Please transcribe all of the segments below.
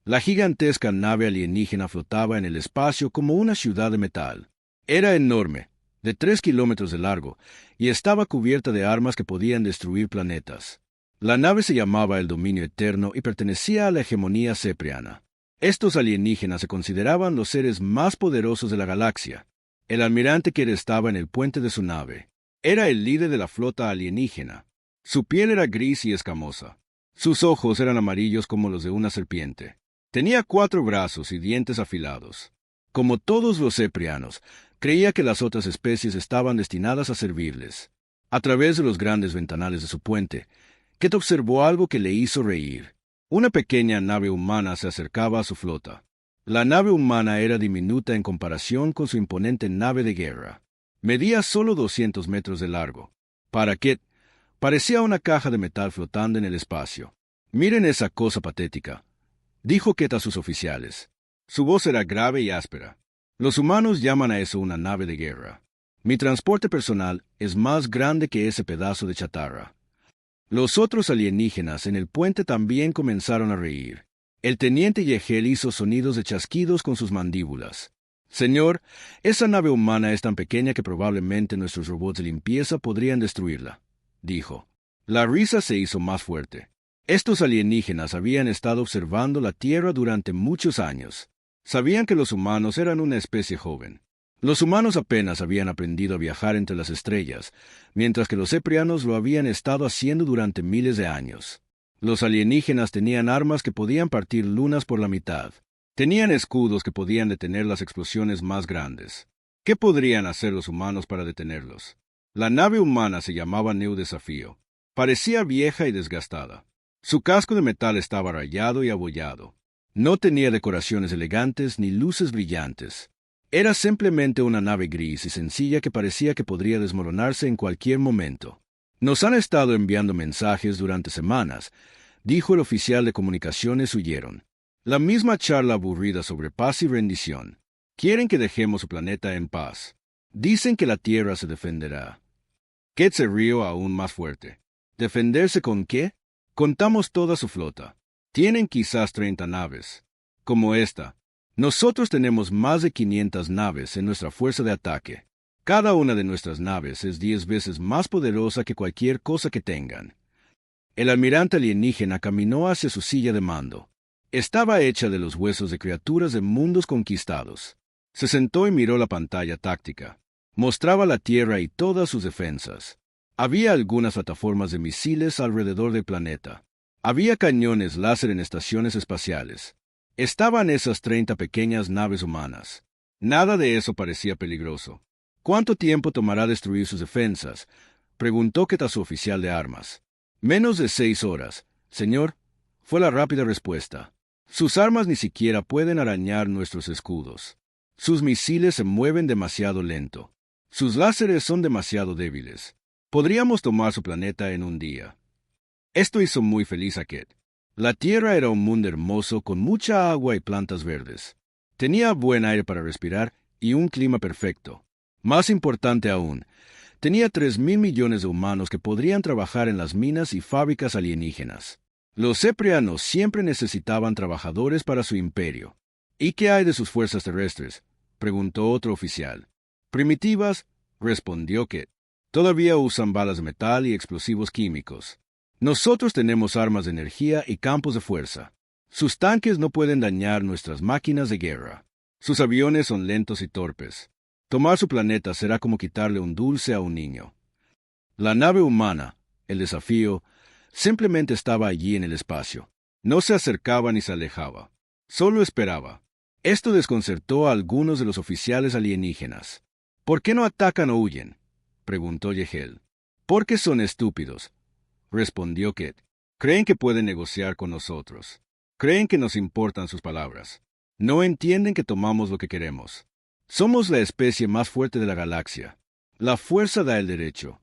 La gigantesca nave alienígena flotaba en el espacio como una ciudad de metal. Era enorme, de 3 kilómetros de largo, y estaba cubierta de armas que podían destruir planetas. La nave se llamaba el Dominio Eterno y pertenecía a la hegemonía cepriana. Estos alienígenas se consideraban los seres más poderosos de la galaxia. El almirante Kett estaba en el puente de su nave. Era el líder de la flota alienígena. Su piel era gris y escamosa. Sus ojos eran amarillos como los de una serpiente. Tenía 4 brazos y dientes afilados. Como todos los ceprianos, creía que las otras especies estaban destinadas a servirles. A través de los grandes ventanales de su puente, Kett observó algo que le hizo reír. Una pequeña nave humana se acercaba a su flota. La nave humana era diminuta en comparación con su imponente nave de guerra. Medía solo 200 metros de largo. Para Kett, parecía una caja de metal flotando en el espacio. «Miren esa cosa patética», dijo Kett a sus oficiales. Su voz era grave y áspera. «Los humanos llaman a eso una nave de guerra. Mi transporte personal es más grande que ese pedazo de chatarra». Los otros alienígenas en el puente también comenzaron a reír. El teniente Yegel hizo sonidos de chasquidos con sus mandíbulas. «Señor, esa nave humana es tan pequeña que probablemente nuestros robots de limpieza podrían destruirla», dijo. La risa se hizo más fuerte. Estos alienígenas habían estado observando la Tierra durante muchos años. Sabían que los humanos eran una especie joven. Los humanos apenas habían aprendido a viajar entre las estrellas, mientras que los ceprianos lo habían estado haciendo durante miles de años. Los alienígenas tenían armas que podían partir lunas por la mitad. Tenían escudos que podían detener las explosiones más grandes. ¿Qué podrían hacer los humanos para detenerlos? La nave humana se llamaba Neo Desafío. Parecía vieja y desgastada. Su casco de metal estaba rayado y abollado. No tenía decoraciones elegantes ni luces brillantes. Era simplemente una nave gris y sencilla que parecía que podría desmoronarse en cualquier momento. «Nos han estado enviando mensajes durante semanas», dijo el oficial de comunicaciones. Huyeron. «La misma charla aburrida sobre paz y rendición. Quieren que dejemos su planeta en paz. Dicen que la Tierra se defenderá». Kett se rió aún más fuerte. «¿Defenderse con qué? Contamos toda su flota. Tienen quizás 30 naves. Como esta. Nosotros tenemos más de 500 naves en nuestra fuerza de ataque. Cada una de nuestras naves es 10 veces más poderosa que cualquier cosa que tengan». El almirante alienígena caminó hacia su silla de mando. Estaba hecha de los huesos de criaturas de mundos conquistados. Se sentó y miró la pantalla táctica. Mostraba la Tierra y todas sus defensas. Había algunas plataformas de misiles alrededor del planeta. Había cañones láser en estaciones espaciales. Estaban esas 30 pequeñas naves humanas. Nada de eso parecía peligroso. «¿Cuánto tiempo tomará destruir sus defensas?», preguntó Kett a su oficial de armas. «Menos de 6 horas, señor», fue la rápida respuesta. «Sus armas ni siquiera pueden arañar nuestros escudos. Sus misiles se mueven demasiado lento. Sus láseres son demasiado débiles. Podríamos tomar su planeta en un día». Esto hizo muy feliz a Kett. La Tierra era un mundo hermoso con mucha agua y plantas verdes. Tenía buen aire para respirar y un clima perfecto. Más importante aún, tenía 3.000 millones de humanos que podrían trabajar en las minas y fábricas alienígenas. Los ceprianos siempre necesitaban trabajadores para su imperio. «¿Y qué hay de sus fuerzas terrestres?», preguntó otro oficial. «Primitivas», respondió Kett. «Todavía usan balas de metal y explosivos químicos. Nosotros tenemos armas de energía y campos de fuerza. Sus tanques no pueden dañar nuestras máquinas de guerra. Sus aviones son lentos y torpes. Tomar su planeta será como quitarle un dulce a un niño». La nave humana, el desafío, simplemente estaba allí en el espacio. No se acercaba ni se alejaba. Solo esperaba. Esto desconcertó a algunos de los oficiales alienígenas. «¿Por qué no atacan o huyen?», preguntó Yegel. «Porque son estúpidos», respondió Kett. «Creen que pueden negociar con nosotros. Creen que nos importan sus palabras. No entienden que tomamos lo que queremos. Somos la especie más fuerte de la galaxia. La fuerza da el derecho».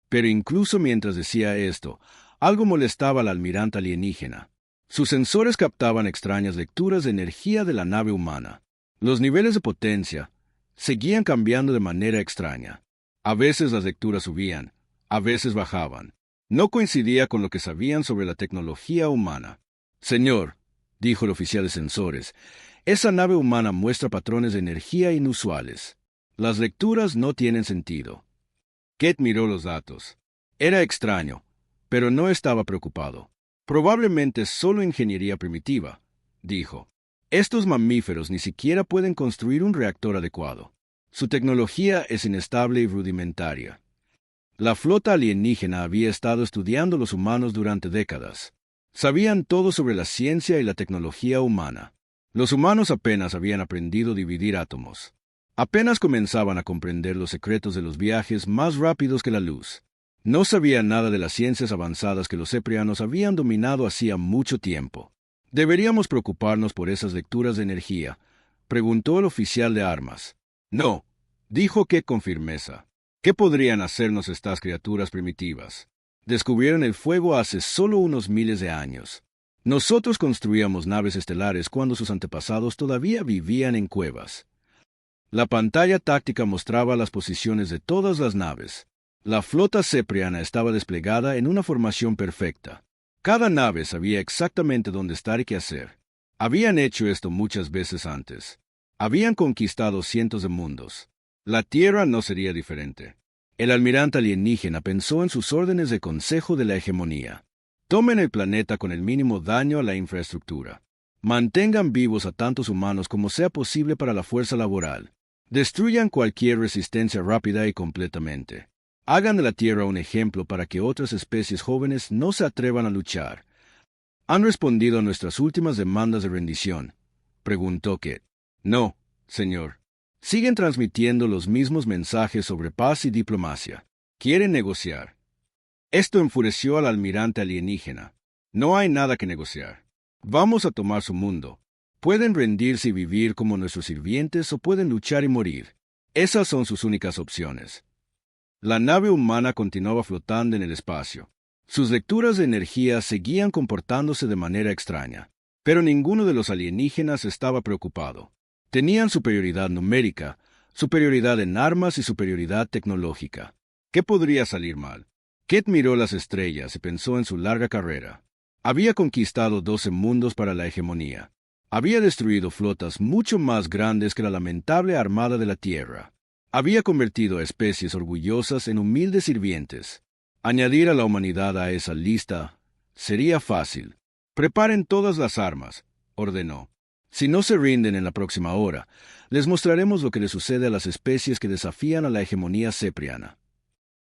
Pero incluso mientras decía esto, algo molestaba al almirante alienígena. Sus sensores captaban extrañas lecturas de energía de la nave humana. Los niveles de potencia seguían cambiando de manera extraña. A veces las lecturas subían, a veces bajaban. No coincidía con lo que sabían sobre la tecnología humana. «Señor», dijo el oficial de sensores. Esa nave humana muestra patrones de energía inusuales. Las lecturas no tienen sentido. Kate miró los datos. Era extraño, pero no estaba preocupado. Probablemente solo ingeniería primitiva, dijo. Estos mamíferos ni siquiera pueden construir un reactor adecuado. Su tecnología es inestable y rudimentaria. La flota alienígena había estado estudiando los humanos durante décadas. Sabían todo sobre la ciencia y la tecnología humana. Los humanos apenas habían aprendido a dividir átomos. Apenas comenzaban a comprender los secretos de los viajes más rápidos que la luz. No sabían nada de las ciencias avanzadas que los ceprianos habían dominado hacía mucho tiempo. ¿Deberíamos preocuparnos por esas lecturas de energía?, preguntó el oficial de armas. No, dijo Kate con firmeza. ¿Qué podrían hacernos estas criaturas primitivas? Descubrieron el fuego hace solo unos miles de años. Nosotros construíamos naves estelares cuando sus antepasados todavía vivían en cuevas. La pantalla táctica mostraba las posiciones de todas las naves. La flota cepriana estaba desplegada en una formación perfecta. Cada nave sabía exactamente dónde estar y qué hacer. Habían hecho esto muchas veces antes. Habían conquistado cientos de mundos. La Tierra no sería diferente. El almirante alienígena pensó en sus órdenes de consejo de la hegemonía. Tomen el planeta con el mínimo daño a la infraestructura. Mantengan vivos a tantos humanos como sea posible para la fuerza laboral. Destruyan cualquier resistencia rápida y completamente. Hagan de la Tierra un ejemplo para que otras especies jóvenes no se atrevan a luchar. ¿Han respondido a nuestras últimas demandas de rendición?, preguntó Kate. No, señor. Siguen transmitiendo los mismos mensajes sobre paz y diplomacia. Quieren negociar. Esto enfureció al almirante alienígena. No hay nada que negociar. Vamos a tomar su mundo. Pueden rendirse y vivir como nuestros sirvientes o pueden luchar y morir. Esas son sus únicas opciones. La nave humana continuaba flotando en el espacio. Sus lecturas de energía seguían comportándose de manera extraña, pero ninguno de los alienígenas estaba preocupado. Tenían superioridad numérica, superioridad en armas y superioridad tecnológica. ¿Qué podría salir mal? Kate miró las estrellas y pensó en su larga carrera. Había conquistado 12 mundos para la hegemonía. Había destruido flotas mucho más grandes que la lamentable armada de la Tierra. Había convertido a especies orgullosas en humildes sirvientes. Añadir a la humanidad a esa lista sería fácil. Preparen todas las armas, ordenó. Si no se rinden en la próxima hora, les mostraremos lo que le sucede a las especies que desafían a la hegemonía cepriana.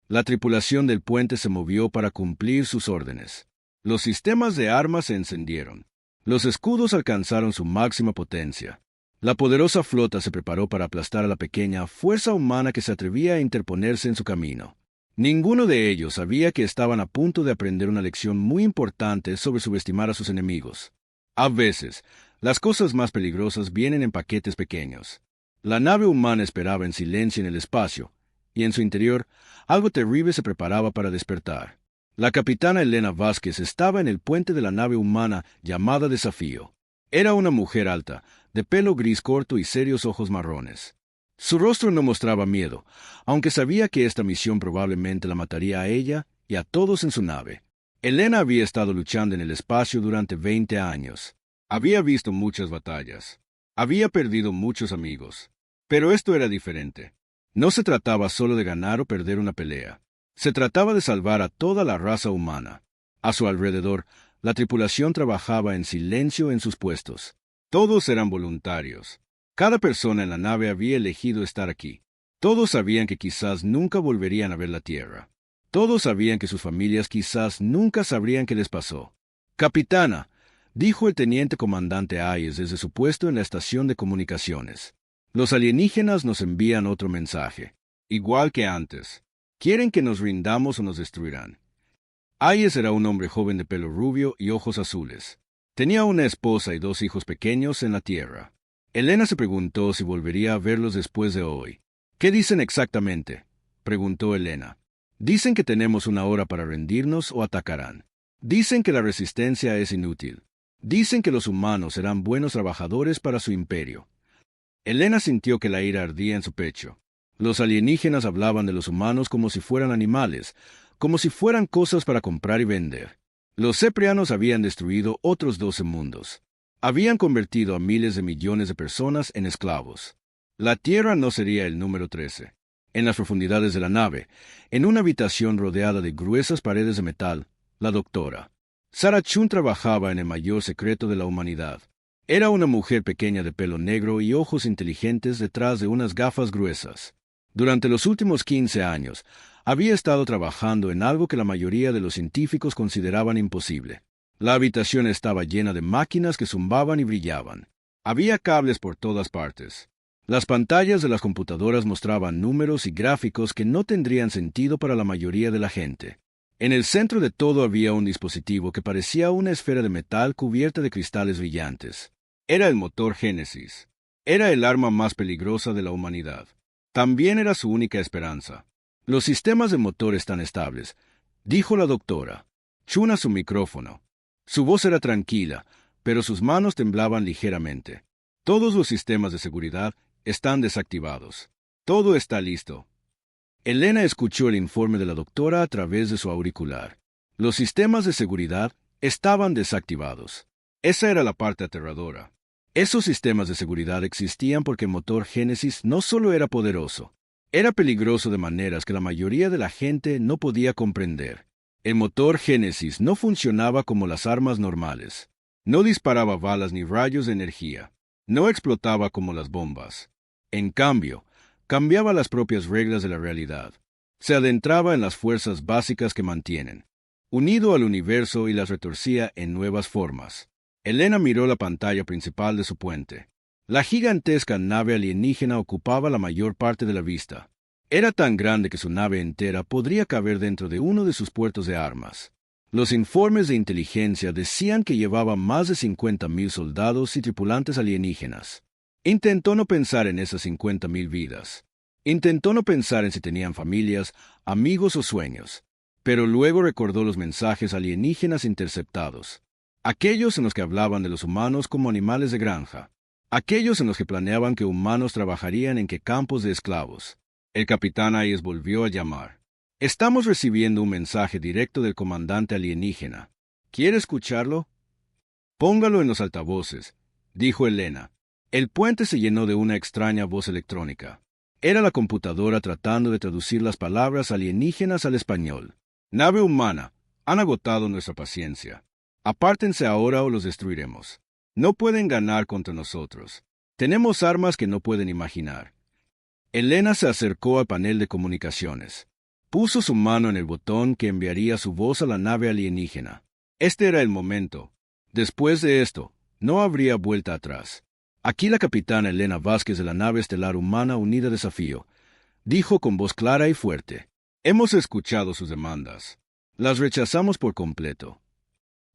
La tripulación del puente se movió para cumplir sus órdenes. Los sistemas de armas se encendieron. Los escudos alcanzaron su máxima potencia. La poderosa flota se preparó para aplastar a la pequeña fuerza humana que se atrevía a interponerse en su camino. Ninguno de ellos sabía que estaban a punto de aprender una lección muy importante sobre subestimar a sus enemigos. A veces, las cosas más peligrosas vienen en paquetes pequeños. La nave humana esperaba en silencio en el espacio, y en su interior, algo terrible se preparaba para despertar. La capitana Elena Vázquez estaba en el puente de la nave humana llamada Desafío. Era una mujer alta, de pelo gris corto y serios ojos marrones. Su rostro no mostraba miedo, aunque sabía que esta misión probablemente la mataría a ella y a todos en su nave. Elena había estado luchando en el espacio durante 20 años. Había visto muchas batallas. Había perdido muchos amigos. Pero esto era diferente. No se trataba solo de ganar o perder una pelea. Se trataba de salvar a toda la raza humana. A su alrededor, la tripulación trabajaba en silencio en sus puestos. Todos eran voluntarios. Cada persona en la nave había elegido estar aquí. Todos sabían que quizás nunca volverían a ver la Tierra. Todos sabían que sus familias quizás nunca sabrían qué les pasó. «Capitana», dijo el teniente comandante Hayes desde su puesto en la estación de comunicaciones. «Los alienígenas nos envían otro mensaje. Igual que antes. Quieren que nos rindamos o nos destruirán». Hayes era un hombre joven de pelo rubio y ojos azules. Tenía una esposa y 2 hijos pequeños en la Tierra. Elena se preguntó si volvería a verlos después de hoy. «¿Qué dicen exactamente?», preguntó Elena. «Dicen que tenemos 1 hora para rendirnos o atacarán. Dicen que la resistencia es inútil. Dicen que los humanos serán buenos trabajadores para su imperio». Elena sintió que la ira ardía en su pecho. Los alienígenas hablaban de los humanos como si fueran animales, como si fueran cosas para comprar y vender. Los ceprianos habían destruido otros 12 mundos. Habían convertido a miles de millones de personas en esclavos. La Tierra no sería el número 13. En las profundidades de la nave, en una habitación rodeada de gruesas paredes de metal, la doctora Sarah Chun trabajaba en el mayor secreto de la humanidad. Era una mujer pequeña de pelo negro y ojos inteligentes detrás de unas gafas gruesas. Durante los últimos 15 años, había estado trabajando en algo que la mayoría de los científicos consideraban imposible. La habitación estaba llena de máquinas que zumbaban y brillaban. Había cables por todas partes. Las pantallas de las computadoras mostraban números y gráficos que no tendrían sentido para la mayoría de la gente. En el centro de todo había un dispositivo que parecía una esfera de metal cubierta de cristales brillantes. Era el motor Génesis. Era el arma más peligrosa de la humanidad. También era su única esperanza. Los sistemas de motor están estables, dijo la doctora Chun a su micrófono. Su voz era tranquila, pero sus manos temblaban ligeramente. Todos los sistemas de seguridad están desactivados. Todo está listo. Elena escuchó el informe de la doctora a través de su auricular. Los sistemas de seguridad estaban desactivados. Esa era la parte aterradora. Esos sistemas de seguridad existían porque el motor Génesis no solo era poderoso, era peligroso de maneras que la mayoría de la gente no podía comprender. El motor Génesis no funcionaba como las armas normales. No disparaba balas ni rayos de energía. No explotaba como las bombas. En cambio, cambiaba las propias reglas de la realidad. Se adentraba en las fuerzas básicas que mantienen, unido al universo, y las retorcía en nuevas formas. Elena miró la pantalla principal de su puente. La gigantesca nave alienígena ocupaba la mayor parte de la vista. Era tan grande que su nave entera podría caber dentro de uno de sus puertos de armas. Los informes de inteligencia decían que llevaba más de 50,000 soldados y tripulantes alienígenas. Intentó no pensar en esas 50,000 vidas. Intentó no pensar en si tenían familias, amigos o sueños. Pero luego recordó los mensajes alienígenas interceptados. Aquellos en los que hablaban de los humanos como animales de granja. Aquellos en los que planeaban que humanos trabajarían en campos de esclavos. El capitán Hayes volvió a llamar. Estamos recibiendo un mensaje directo del comandante alienígena. ¿Quiere escucharlo? Póngalo en los altavoces, dijo Elena. El puente se llenó de una extraña voz electrónica. Era la computadora tratando de traducir las palabras alienígenas al español. Nave humana, han agotado nuestra paciencia. Apártense ahora o los destruiremos. No pueden ganar contra nosotros. Tenemos armas que no pueden imaginar. Elena se acercó al panel de comunicaciones. Puso su mano en el botón que enviaría su voz a la nave alienígena. Este era el momento. Después de esto, no habría vuelta atrás. Aquí la capitana Elena Vázquez de la nave estelar humana Unida Desafío, dijo con voz clara y fuerte. Hemos escuchado sus demandas. Las rechazamos por completo.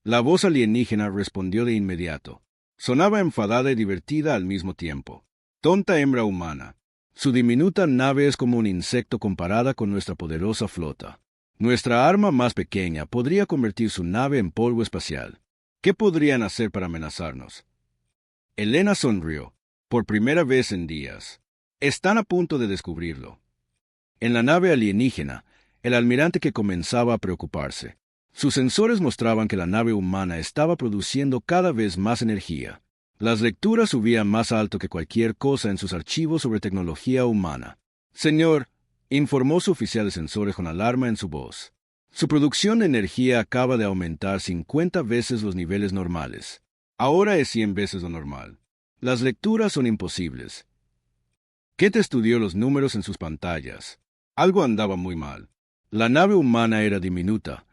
La voz alienígena respondió de inmediato. Sonaba enfadada y divertida al mismo tiempo. Tonta hembra humana. Su diminuta nave es como un insecto comparada con nuestra poderosa flota. Nuestra arma más pequeña podría convertir su nave en polvo espacial. ¿Qué podrían hacer para amenazarnos? Elena sonrió, por primera vez en días. Están a punto de descubrirlo. En la nave alienígena, el almirante que comenzaba a preocuparse. Sus sensores mostraban que la nave humana estaba produciendo cada vez más energía. Las lecturas subían más alto que cualquier cosa en sus archivos sobre tecnología humana. Señor, informó su oficial de sensores con alarma en su voz. Su producción de energía acaba de aumentar 50 veces los niveles normales. Ahora es 100 veces lo normal. Las lecturas son imposibles. Kate estudió los números en sus pantallas. Algo andaba muy mal. La nave humana era diminuta,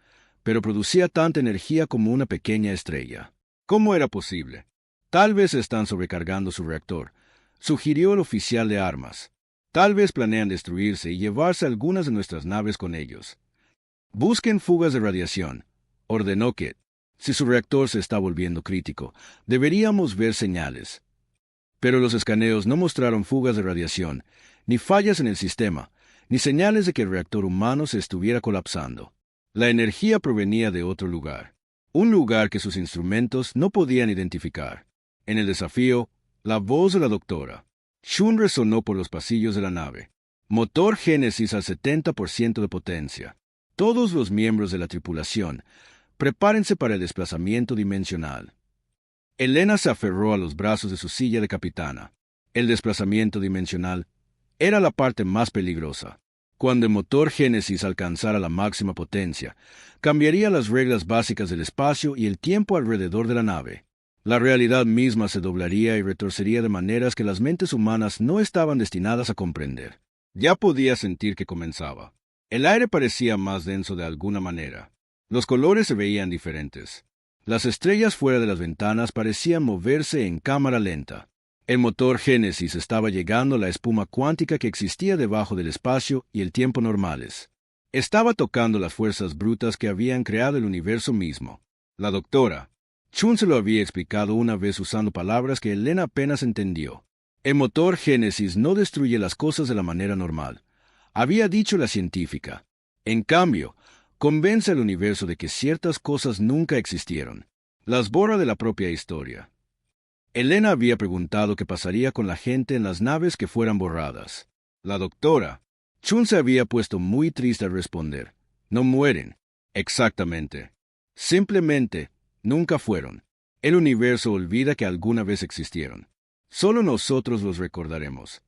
pero producía tanta energía como una pequeña estrella. ¿Cómo era posible? Tal vez están sobrecargando su reactor, sugirió el oficial de armas. Tal vez planean destruirse y llevarse algunas de nuestras naves con ellos. Busquen fugas de radiación, ordenó Kate. Si su reactor se está volviendo crítico, deberíamos ver señales. Pero los escaneos no mostraron fugas de radiación, ni fallas en el sistema, ni señales de que el reactor humano se estuviera colapsando. La energía provenía de otro lugar, un lugar que sus instrumentos no podían identificar. En el desafío, la voz de la doctora Chun resonó por los pasillos de la nave. Motor Génesis al 70% de potencia. Todos los miembros de la tripulación, prepárense para el desplazamiento dimensional. Elena se aferró a los brazos de su silla de capitana. El desplazamiento dimensional era la parte más peligrosa. Cuando el motor Génesis alcanzara la máxima potencia, cambiaría las reglas básicas del espacio y el tiempo alrededor de la nave. La realidad misma se doblaría y retorcería de maneras que las mentes humanas no estaban destinadas a comprender. Ya podía sentir que comenzaba. El aire parecía más denso de alguna manera. Los colores se veían diferentes. Las estrellas fuera de las ventanas parecían moverse en cámara lenta. El motor Génesis estaba llegando a la espuma cuántica que existía debajo del espacio y el tiempo normales. Estaba tocando las fuerzas brutas que habían creado el universo mismo. La doctora Chun se lo había explicado una vez usando palabras que Elena apenas entendió. El motor Génesis no destruye las cosas de la manera normal, había dicho la científica. En cambio, convence al universo de que ciertas cosas nunca existieron. Las borra de la propia historia. Elena había preguntado qué pasaría con la gente en las naves que fueran borradas. La doctora Chun se había puesto muy triste al responder. No mueren. Exactamente. Simplemente, nunca fueron. El universo olvida que alguna vez existieron. Solo nosotros los recordaremos.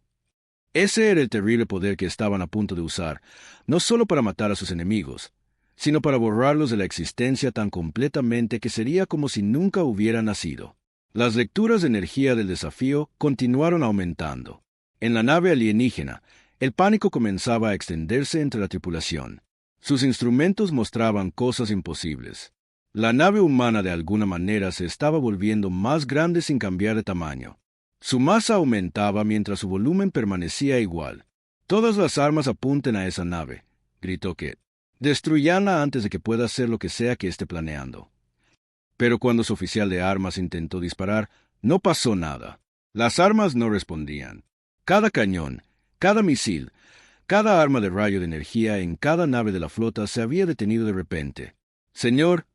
Ese era el terrible poder que estaban a punto de usar, no solo para matar a sus enemigos, sino para borrarlos de la existencia tan completamente que sería como si nunca hubieran nacido. Las lecturas de energía del desafío continuaron aumentando. En la nave alienígena, el pánico comenzaba a extenderse entre la tripulación. Sus instrumentos mostraban cosas imposibles. La nave humana de alguna manera se estaba volviendo más grande sin cambiar de tamaño. Su masa aumentaba mientras su volumen permanecía igual. «Todas las armas apunten a esa nave», gritó Kit. «Destruyanla antes de que pueda hacer lo que sea que esté planeando». Pero cuando su oficial de armas intentó disparar, no pasó nada. Las armas no respondían. Cada cañón, cada misil, cada arma de rayo de energía en cada nave de la flota se había detenido de repente. «Señor,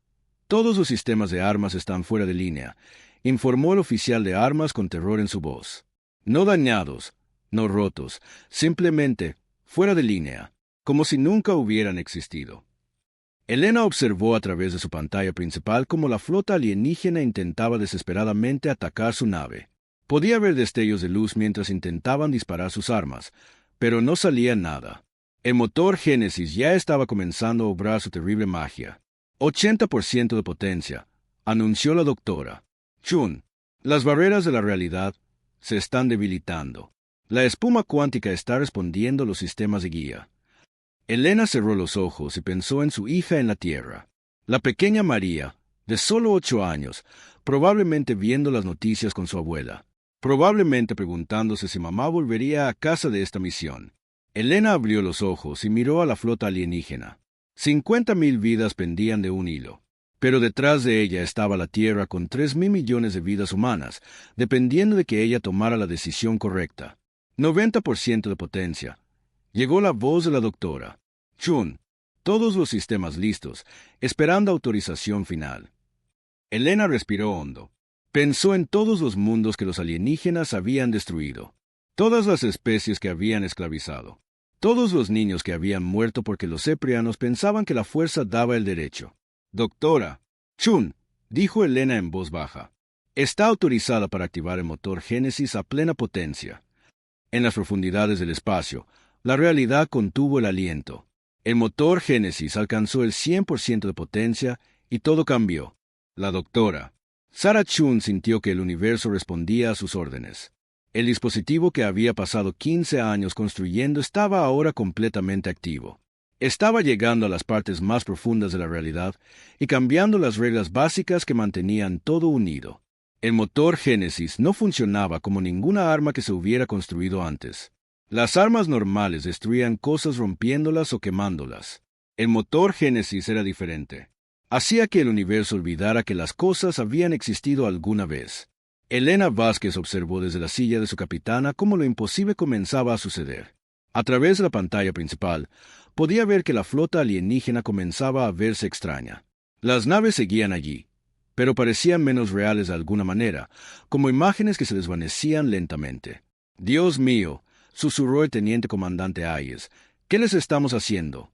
todos los sistemas de armas están fuera de línea», informó el oficial de armas con terror en su voz. «No dañados, no rotos, simplemente fuera de línea, como si nunca hubieran existido». Elena observó a través de su pantalla principal cómo la flota alienígena intentaba desesperadamente atacar su nave. Podía ver destellos de luz mientras intentaban disparar sus armas, pero no salía nada. El motor Génesis ya estaba comenzando a obrar su terrible magia. 80% de potencia, anunció la doctora Chun. Las barreras de la realidad se están debilitando. La espuma cuántica está respondiendo a los sistemas de guía. Elena cerró los ojos y pensó en su hija en la Tierra. La pequeña María, de solo 8 años, probablemente viendo las noticias con su abuela, probablemente preguntándose si mamá volvería a casa de esta misión. Elena abrió los ojos y miró a la flota alienígena. 50,000 vidas pendían de un hilo. Pero detrás de ella estaba la Tierra con 3,000 millones de vidas humanas, dependiendo de que ella tomara la decisión correcta. 90% de potencia. Llegó la voz de la doctora Chun. Todos los sistemas listos, esperando autorización final. Elena respiró hondo. Pensó en todos los mundos que los alienígenas habían destruido. Todas las especies que habían esclavizado. Todos los niños que habían muerto porque los ceprianos pensaban que la fuerza daba el derecho. «Doctora Chun», dijo Elena en voz baja, «está autorizada para activar el motor Génesis a plena potencia». En las profundidades del espacio, la realidad contuvo el aliento. El motor Génesis alcanzó el 100% de potencia y todo cambió. La doctora Sarah Chun sintió que el universo respondía a sus órdenes. El dispositivo que había pasado 15 años construyendo estaba ahora completamente activo. Estaba llegando a las partes más profundas de la realidad y cambiando las reglas básicas que mantenían todo unido. El motor Génesis no funcionaba como ninguna arma que se hubiera construido antes. Las armas normales destruían cosas rompiéndolas o quemándolas. El motor Génesis era diferente. Hacía que el universo olvidara que las cosas habían existido alguna vez. Elena Vázquez observó desde la silla de su capitana cómo lo imposible comenzaba a suceder. A través de la pantalla principal, podía ver que la flota alienígena comenzaba a verse extraña. Las naves seguían allí, pero parecían menos reales de alguna manera, como imágenes que se desvanecían lentamente. «Dios mío», susurró el teniente comandante Hayes, «¿qué les estamos haciendo?»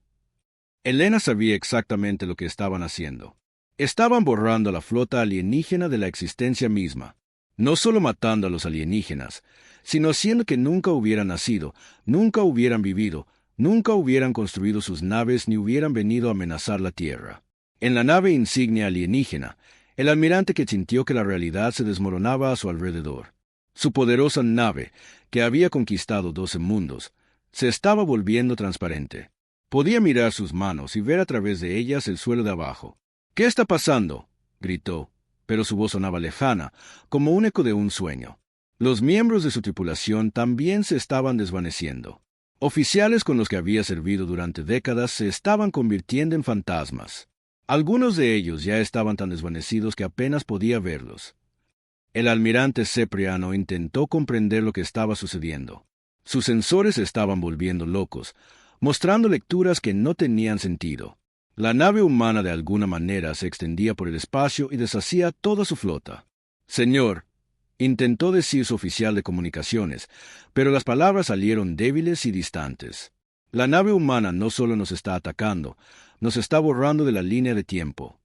Elena sabía exactamente lo que estaban haciendo. Estaban borrando a la flota alienígena de la existencia misma, no solo matando a los alienígenas, sino haciendo que nunca hubieran nacido, nunca hubieran vivido, nunca hubieran construido sus naves ni hubieran venido a amenazar la Tierra. En la nave insignia alienígena, el almirante que sintió que la realidad se desmoronaba a su alrededor. Su poderosa nave, que había conquistado 12 mundos, se estaba volviendo transparente. Podía mirar sus manos y ver a través de ellas el suelo de abajo. «¿Qué está pasando?», gritó, pero su voz sonaba lejana, como un eco de un sueño. Los miembros de su tripulación también se estaban desvaneciendo. Oficiales con los que había servido durante décadas se estaban convirtiendo en fantasmas. Algunos de ellos ya estaban tan desvanecidos que apenas podía verlos. El almirante Cepriano intentó comprender lo que estaba sucediendo. Sus sensores se estaban volviendo locos, mostrando lecturas que no tenían sentido. La nave humana de alguna manera se extendía por el espacio y deshacía toda su flota. «Señor», intentó decir su oficial de comunicaciones, pero las palabras salieron débiles y distantes. «La nave humana no solo nos está atacando, nos está borrando de la línea de tiempo».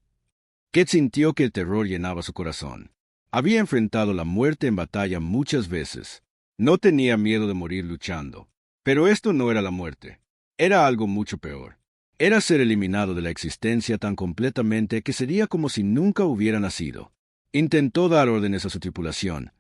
Ket sintió que el terror llenaba su corazón. Había enfrentado la muerte en batalla muchas veces. No tenía miedo de morir luchando. Pero esto no era la muerte. Era algo mucho peor. Era ser eliminado de la existencia tan completamente que sería como si nunca hubiera nacido. Intentó dar órdenes a su tripulación,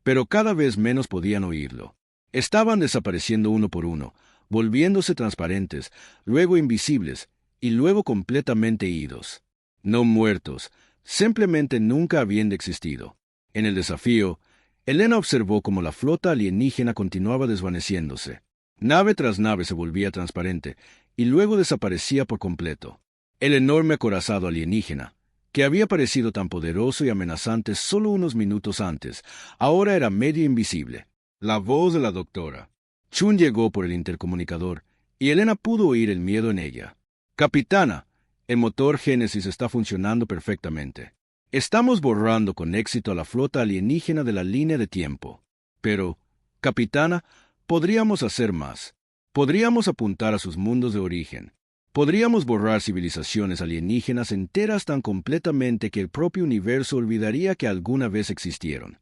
pero cada vez menos podían oírlo. Estaban desapareciendo uno por uno, volviéndose transparentes, luego invisibles y luego completamente idos. No muertos, simplemente nunca habían existido. En el desafío, Elena observó cómo la flota alienígena continuaba desvaneciéndose. Nave tras nave se volvía transparente y luego desaparecía por completo. El enorme acorazado alienígena, que había parecido tan poderoso y amenazante solo unos minutos antes, ahora era medio invisible. La voz de la doctora Chun llegó por el intercomunicador, y Elena pudo oír el miedo en ella. «Capitana, el motor Génesis está funcionando perfectamente. Estamos borrando con éxito a la flota alienígena de la línea de tiempo. Pero, capitana, podríamos hacer más. Podríamos apuntar a sus mundos de origen. Podríamos borrar civilizaciones alienígenas enteras tan completamente que el propio universo olvidaría que alguna vez existieron».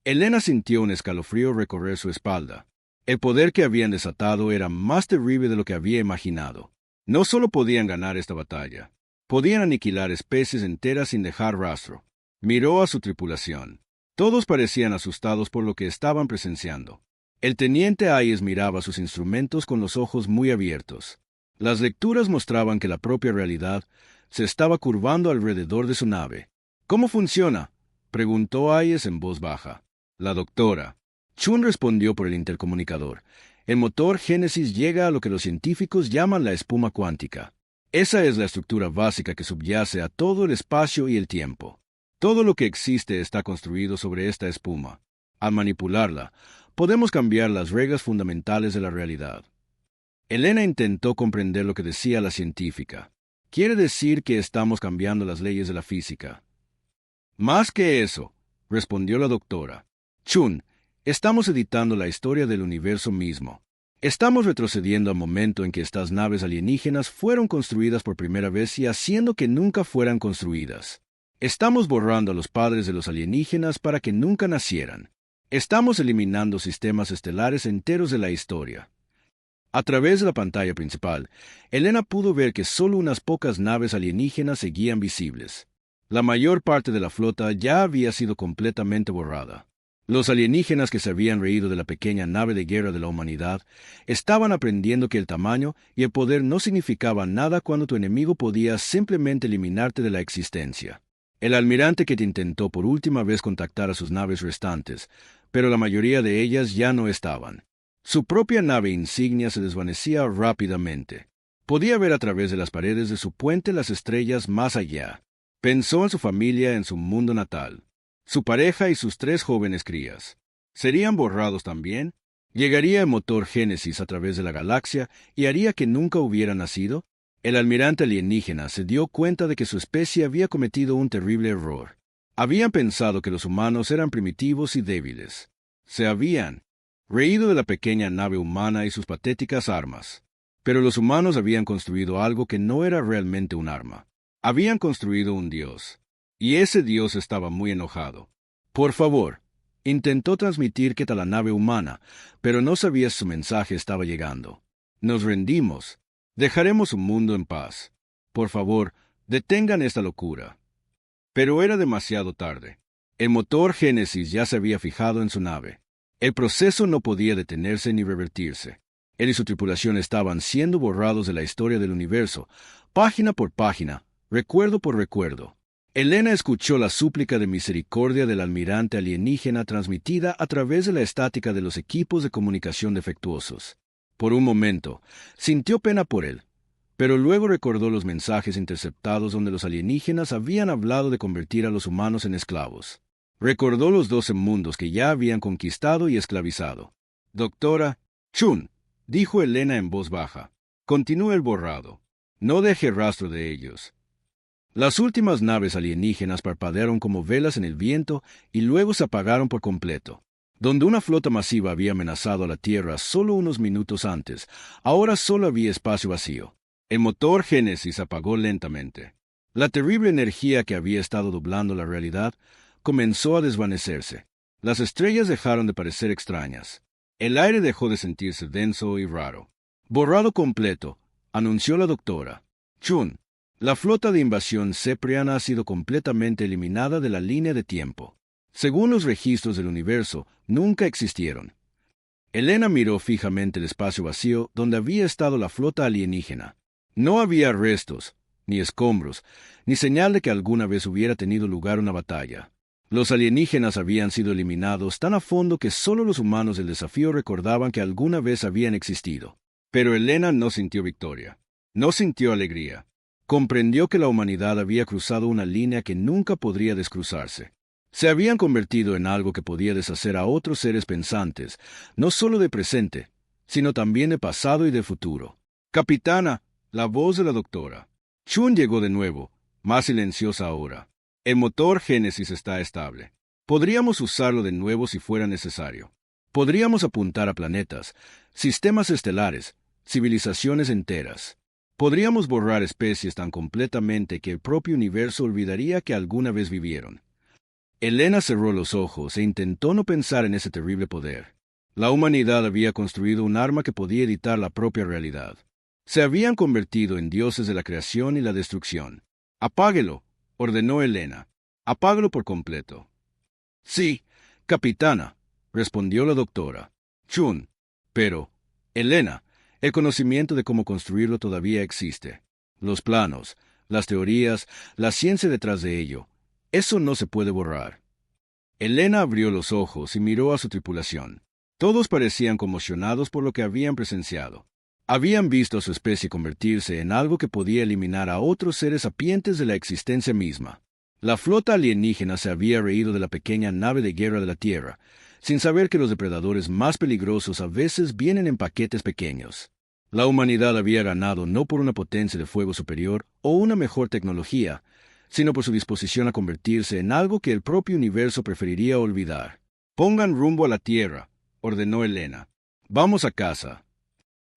Elena sintió un escalofrío recorrer su espalda. El poder que habían desatado era más terrible de lo que había imaginado. No solo podían ganar esta batalla, podían aniquilar especies enteras sin dejar rastro. Miró a su tripulación. Todos parecían asustados por lo que estaban presenciando. El teniente Hayes miraba sus instrumentos con los ojos muy abiertos. Las lecturas mostraban que la propia realidad se estaba curvando alrededor de su nave. «¿Cómo funciona?», preguntó Hayes en voz baja. La doctora Chun respondió por el intercomunicador. «El motor Génesis llega a lo que los científicos llaman la espuma cuántica. Esa es la estructura básica que subyace a todo el espacio y el tiempo. Todo lo que existe está construido sobre esta espuma. Al manipularla, podemos cambiar las reglas fundamentales de la realidad». Elena intentó comprender lo que decía la científica. «Quiere decir que estamos cambiando las leyes de la física». «Más que eso», respondió la doctora Chun, «estamos editando la historia del universo mismo. Estamos retrocediendo al momento en que estas naves alienígenas fueron construidas por primera vez y haciendo que nunca fueran construidas. Estamos borrando a los padres de los alienígenas para que nunca nacieran. Estamos eliminando sistemas estelares enteros de la historia». A través de la pantalla principal, Elena pudo ver que solo unas pocas naves alienígenas seguían visibles. La mayor parte de la flota ya había sido completamente borrada. Los alienígenas que se habían reído de la pequeña nave de guerra de la humanidad estaban aprendiendo que el tamaño y el poder no significaban nada cuando tu enemigo podía simplemente eliminarte de la existencia. El almirante Ket intentó por última vez contactar a sus naves restantes, pero la mayoría de ellas ya no estaban. Su propia nave insignia se desvanecía rápidamente. Podía ver a través de las paredes de su puente las estrellas más allá. Pensó en su familia, en su mundo natal. Su pareja y sus 3 jóvenes crías. ¿Serían borrados también? ¿Llegaría el motor Génesis a través de la galaxia y haría que nunca hubiera nacido? El almirante alienígena se dio cuenta de que su especie había cometido un terrible error. Habían pensado que los humanos eran primitivos y débiles. Se habían reído de la pequeña nave humana y sus patéticas armas. Pero los humanos habían construido algo que no era realmente un arma. Habían construido un dios, y ese dios estaba muy enojado. Por favor, intentó transmitir que era la nave humana, pero no sabía si su mensaje estaba llegando. Nos rendimos. Dejaremos un mundo en paz. Por favor, detengan esta locura. Pero era demasiado tarde. El motor Génesis ya se había fijado en su nave. El proceso no podía detenerse ni revertirse. Él y su tripulación estaban siendo borrados de la historia del universo, página por página, recuerdo por recuerdo. Elena escuchó la súplica de misericordia del almirante alienígena transmitida a través de la estática de los equipos de comunicación defectuosos. Por un momento, sintió pena por él, pero luego recordó los mensajes interceptados donde los alienígenas habían hablado de convertir a los humanos en esclavos. Recordó los 12 mundos que ya habían conquistado y esclavizado. Doctora Chun, dijo Elena en voz baja, continúe el borrado. No deje rastro de ellos. Las últimas naves alienígenas parpadearon como velas en el viento y luego se apagaron por completo. Donde una flota masiva había amenazado a la Tierra solo unos minutos antes, ahora solo había espacio vacío. El motor Génesis apagó lentamente. La terrible energía que había estado doblando la realidad comenzó a desvanecerse. Las estrellas dejaron de parecer extrañas. El aire dejó de sentirse denso y raro. Borrado completo, anunció la doctora Chun. La flota de invasión cepriana ha sido completamente eliminada de la línea de tiempo. Según los registros del universo, nunca existieron. Elena miró fijamente el espacio vacío donde había estado la flota alienígena. No había restos, ni escombros, ni señal de que alguna vez hubiera tenido lugar una batalla. Los alienígenas habían sido eliminados tan a fondo que solo los humanos del desafío recordaban que alguna vez habían existido. Pero Elena no sintió victoria. No sintió alegría. Comprendió que la humanidad había cruzado una línea que nunca podría descruzarse. Se habían convertido en algo que podía deshacer a otros seres pensantes, no solo de presente, sino también de pasado y de futuro. Capitana, la voz de la doctora Chun llegó de nuevo, más silenciosa ahora. El motor Génesis está estable. Podríamos usarlo de nuevo si fuera necesario. Podríamos apuntar a planetas, sistemas estelares, civilizaciones enteras. Podríamos borrar especies tan completamente que el propio universo olvidaría que alguna vez vivieron. Elena cerró los ojos e intentó no pensar en ese terrible poder. La humanidad había construido un arma que podía editar la propia realidad. Se habían convertido en dioses de la creación y la destrucción. «Apáguelo», ordenó Elena. «Apáguelo por completo». «Sí, capitana», respondió la doctora Chun. «Pero, Elena, el conocimiento de cómo construirlo todavía existe. Los planos, las teorías, la ciencia detrás de ello. Eso no se puede borrar». Elena abrió los ojos y miró a su tripulación. Todos parecían conmocionados por lo que habían presenciado. Habían visto a su especie convertirse en algo que podía eliminar a otros seres sapientes de la existencia misma. La flota alienígena se había reído de la pequeña nave de guerra de la Tierra, sin saber que los depredadores más peligrosos a veces vienen en paquetes pequeños. La humanidad había ganado no por una potencia de fuego superior o una mejor tecnología, sino por su disposición a convertirse en algo que el propio universo preferiría olvidar. «Pongan rumbo a la Tierra», ordenó Elena. «Vamos a casa».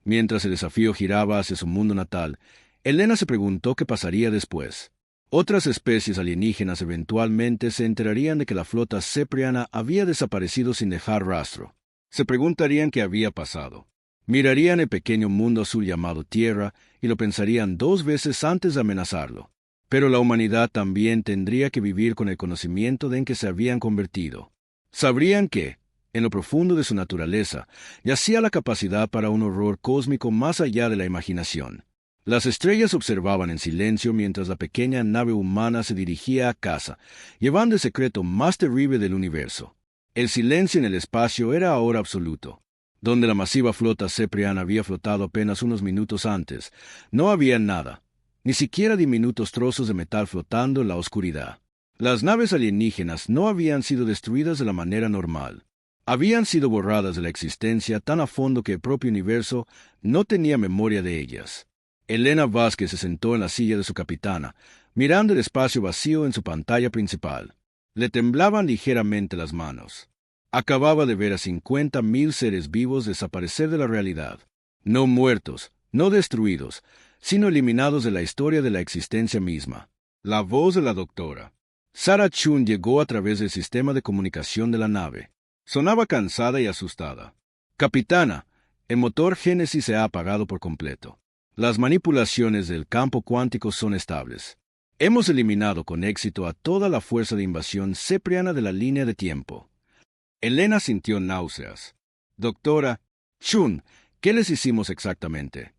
Mientras el desafío giraba hacia su mundo natal, Elena se preguntó qué pasaría después. Otras especies alienígenas eventualmente se enterarían de que la flota cepriana había desaparecido sin dejar rastro. Se preguntarían qué había pasado. Mirarían el pequeño mundo azul llamado Tierra y lo pensarían 2 veces antes de amenazarlo. Pero la humanidad también tendría que vivir con el conocimiento de en que se habían convertido. Sabrían que, en lo profundo de su naturaleza, yacía la capacidad para un horror cósmico más allá de la imaginación. Las estrellas observaban en silencio mientras la pequeña nave humana se dirigía a casa, llevando el secreto más terrible del universo. El silencio en el espacio era ahora absoluto. Donde la masiva flota cepriana había flotado apenas unos minutos antes, no había nada, ni siquiera diminutos trozos de metal flotando en la oscuridad. Las naves alienígenas no habían sido destruidas de la manera normal. Habían sido borradas de la existencia tan a fondo que el propio universo no tenía memoria de ellas. Elena Vázquez se sentó en la silla de su capitana, mirando el espacio vacío en su pantalla principal. Le temblaban ligeramente las manos. Acababa de ver a 50.000 seres vivos desaparecer de la realidad. No muertos, no destruidos, sino eliminados de la historia de la existencia misma. La voz de la doctora. Sarah Chun llegó a través del sistema de comunicación de la nave. Sonaba cansada y asustada. Capitana, el motor Génesis se ha apagado por completo. Las manipulaciones del campo cuántico son estables. Hemos eliminado con éxito a toda la fuerza de invasión cepriana de la línea de tiempo. Elena sintió náuseas. Doctora Chun, ¿qué les hicimos exactamente?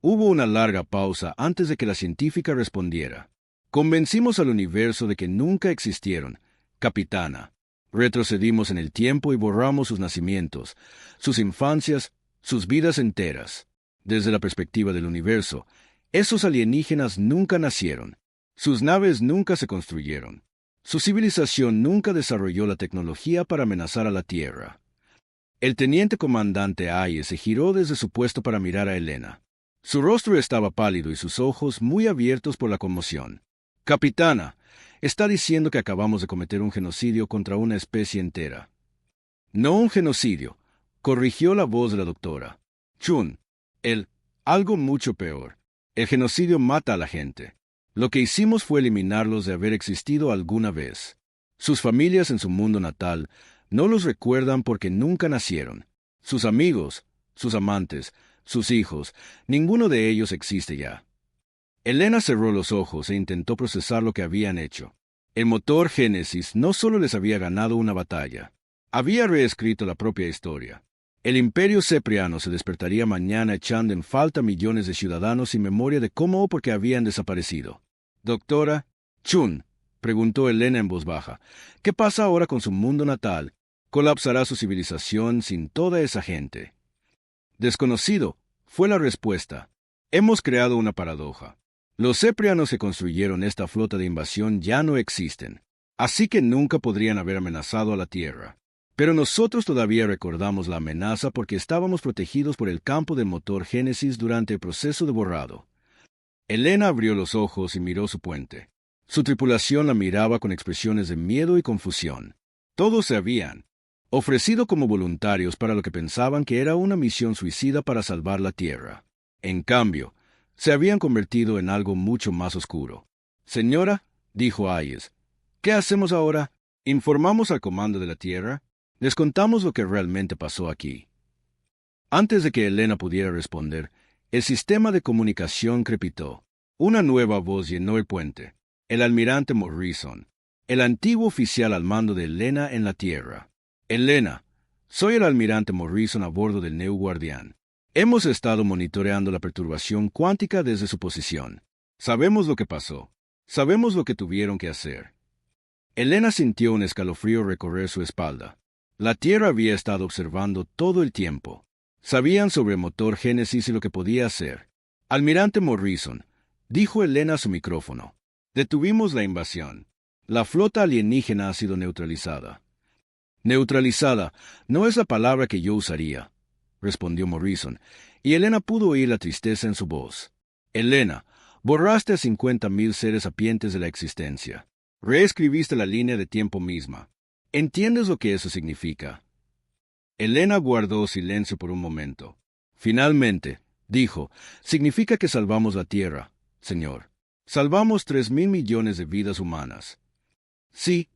Hubo una larga pausa antes de que la científica respondiera. Convencimos al universo de que nunca existieron, capitana. Retrocedimos en el tiempo y borramos sus nacimientos, sus infancias, sus vidas enteras. Desde la perspectiva del universo, esos alienígenas nunca nacieron. Sus naves nunca se construyeron. Su civilización nunca desarrolló la tecnología para amenazar a la Tierra. El teniente comandante Hayes se giró desde su puesto para mirar a Elena. Su rostro estaba pálido y sus ojos muy abiertos por la conmoción. Capitana, está diciendo que acabamos de cometer un genocidio contra una especie entera. No un genocidio, corrigió la voz de la doctora Chun. Algo mucho peor. El genocidio mata a la gente. Lo que hicimos fue eliminarlos de haber existido alguna vez. Sus familias en su mundo natal no los recuerdan porque nunca nacieron. Sus amigos, sus amantes, sus hijos, ninguno de ellos existe ya. Elena cerró los ojos e intentó procesar lo que habían hecho. El motor Génesis no solo les había ganado una batalla, había reescrito la propia historia. El imperio cepriano se despertaría mañana echando en falta millones de ciudadanos sin memoria de cómo o por qué habían desaparecido. Doctora Chun, preguntó Elena en voz baja, ¿qué pasa ahora con su mundo natal? ¿Colapsará su civilización sin toda esa gente? Desconocido, fue la respuesta. Hemos creado una paradoja. Los ceprianos que construyeron esta flota de invasión ya no existen, así que nunca podrían haber amenazado a la Tierra. Pero nosotros todavía recordamos la amenaza porque estábamos protegidos por el campo del motor Génesis durante el proceso de borrado. Elena abrió los ojos y miró su puente. Su tripulación la miraba con expresiones de miedo y confusión. Todos se habían ofrecido como voluntarios para lo que pensaban que era una misión suicida para salvar la Tierra. En cambio, se habían convertido en algo mucho más oscuro. Señora, dijo Hayes, ¿qué hacemos ahora? ¿Informamos al comando de la Tierra? Les contamos lo que realmente pasó aquí. Antes de que Elena pudiera responder, el sistema de comunicación crepitó. Una nueva voz llenó el puente. El almirante Morrison, el antiguo oficial al mando de Elena en la Tierra. Elena, soy el almirante Morrison a bordo del New Guardian. Hemos estado monitoreando la perturbación cuántica desde su posición. Sabemos lo que pasó. Sabemos lo que tuvieron que hacer. Elena sintió un escalofrío recorrer su espalda. La Tierra había estado observando todo el tiempo. Sabían sobre el motor Génesis y lo que podía hacer. Almirante Morrison, dijo Elena a su micrófono. Detuvimos la invasión. La flota alienígena ha sido neutralizada. Neutralizada no es la palabra que yo usaría, respondió Morrison, y Elena pudo oír la tristeza en su voz. Elena, borraste a 50,000 seres sapientes de la existencia. Reescribiste la línea de tiempo misma. ¿Entiendes lo que eso significa? Elena guardó silencio por un momento. Finalmente, dijo, significa que salvamos la Tierra, señor. Salvamos 3,000 millones de vidas humanas. Sí,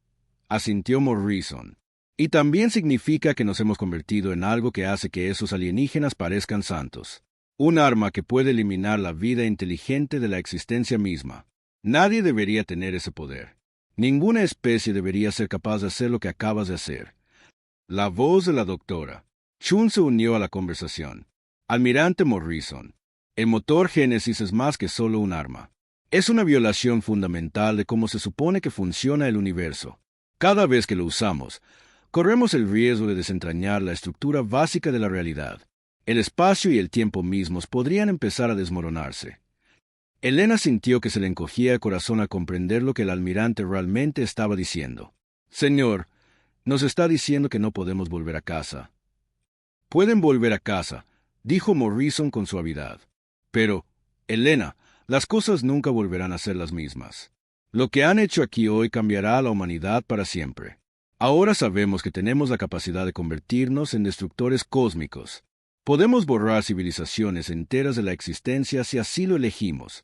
asintió Morrison. Y también significa que nos hemos convertido en algo que hace que esos alienígenas parezcan santos. Un arma que puede eliminar la vida inteligente de la existencia misma. Nadie debería tener ese poder. Ninguna especie debería ser capaz de hacer lo que acabas de hacer. La voz de la doctora Chun se unió a la conversación. Almirante Morrison, el motor Génesis es más que solo un arma. Es una violación fundamental de cómo se supone que funciona el universo. Cada vez que lo usamos, corremos el riesgo de desentrañar la estructura básica de la realidad. El espacio y el tiempo mismos podrían empezar a desmoronarse. Elena sintió que se le encogía el corazón al comprender lo que el almirante realmente estaba diciendo. Señor, nos está diciendo que no podemos volver a casa. Pueden volver a casa, dijo Morrison con suavidad. Pero, Elena, las cosas nunca volverán a ser las mismas. Lo que han hecho aquí hoy cambiará a la humanidad para siempre. Ahora sabemos que tenemos la capacidad de convertirnos en destructores cósmicos. Podemos borrar civilizaciones enteras de la existencia si así lo elegimos.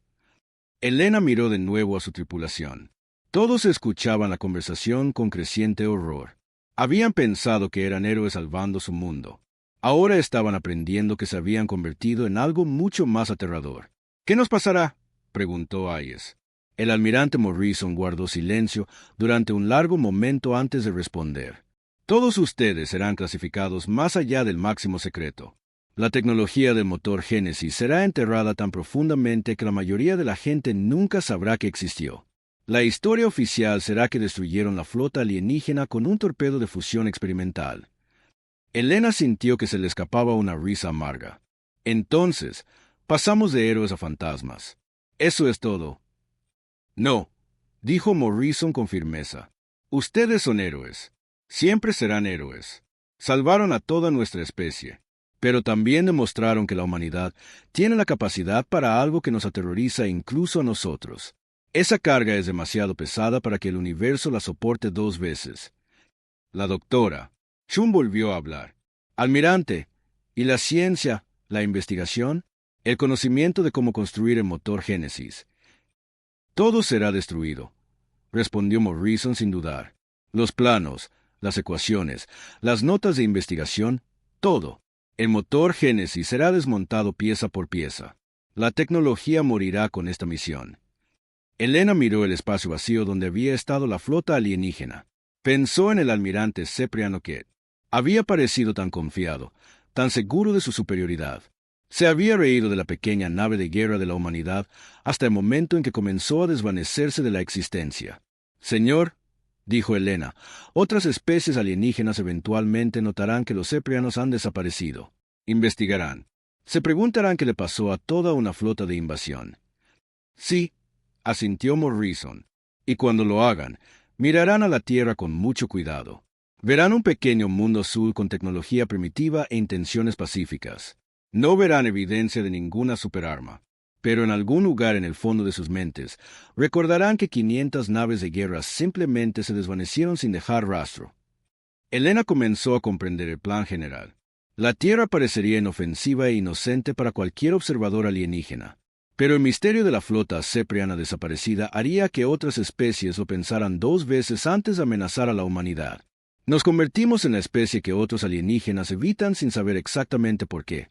Elena miró de nuevo a su tripulación. Todos escuchaban la conversación con creciente horror. Habían pensado que eran héroes salvando su mundo. Ahora estaban aprendiendo que se habían convertido en algo mucho más aterrador. ¿Qué nos pasará?, preguntó Hayes. El almirante Morrison guardó silencio durante un largo momento antes de responder. Todos ustedes serán clasificados más allá del máximo secreto. La tecnología del motor Génesis será enterrada tan profundamente que la mayoría de la gente nunca sabrá que existió. La historia oficial será que destruyeron la flota alienígena con un torpedo de fusión experimental. Elena sintió que se le escapaba una risa amarga. Entonces, pasamos de héroes a fantasmas. ¿Eso es todo? No, dijo Morrison con firmeza. Ustedes son héroes. Siempre serán héroes. Salvaron a toda nuestra especie. Pero también demostraron que la humanidad tiene la capacidad para algo que nos aterroriza incluso a nosotros. Esa carga es demasiado pesada para que el universo la soporte 2 veces. La doctora Chun volvió a hablar. Almirante, ¿y la ciencia, la investigación, el conocimiento de cómo construir el motor Génesis? Todo será destruido, respondió Morrison sin dudar. Los planos, las ecuaciones, las notas de investigación, todo. El motor Génesis será desmontado pieza por pieza. La tecnología morirá con esta misión. Elena miró el espacio vacío donde había estado la flota alienígena. Pensó en el almirante Cipriano Quet. Había parecido tan confiado, tan seguro de su superioridad. Se había reído de la pequeña nave de guerra de la humanidad hasta el momento en que comenzó a desvanecerse de la existencia. Señor, dijo Elena, otras especies alienígenas eventualmente notarán que los ciprianos han desaparecido. Investigarán. Se preguntarán qué le pasó a toda una flota de invasión. Sí, asintió Morrison. Y cuando lo hagan, mirarán a la Tierra con mucho cuidado. Verán un pequeño mundo azul con tecnología primitiva e intenciones pacíficas. No verán evidencia de ninguna superarma. Pero en algún lugar en el fondo de sus mentes, recordarán que 500 naves de guerra simplemente se desvanecieron sin dejar rastro. Elena comenzó a comprender el plan general. La Tierra parecería inofensiva e inocente para cualquier observador alienígena. Pero el misterio de la flota cipriana desaparecida haría que otras especies lo pensaran 2 veces antes de amenazar a la humanidad. Nos convertimos en la especie que otros alienígenas evitan sin saber exactamente por qué,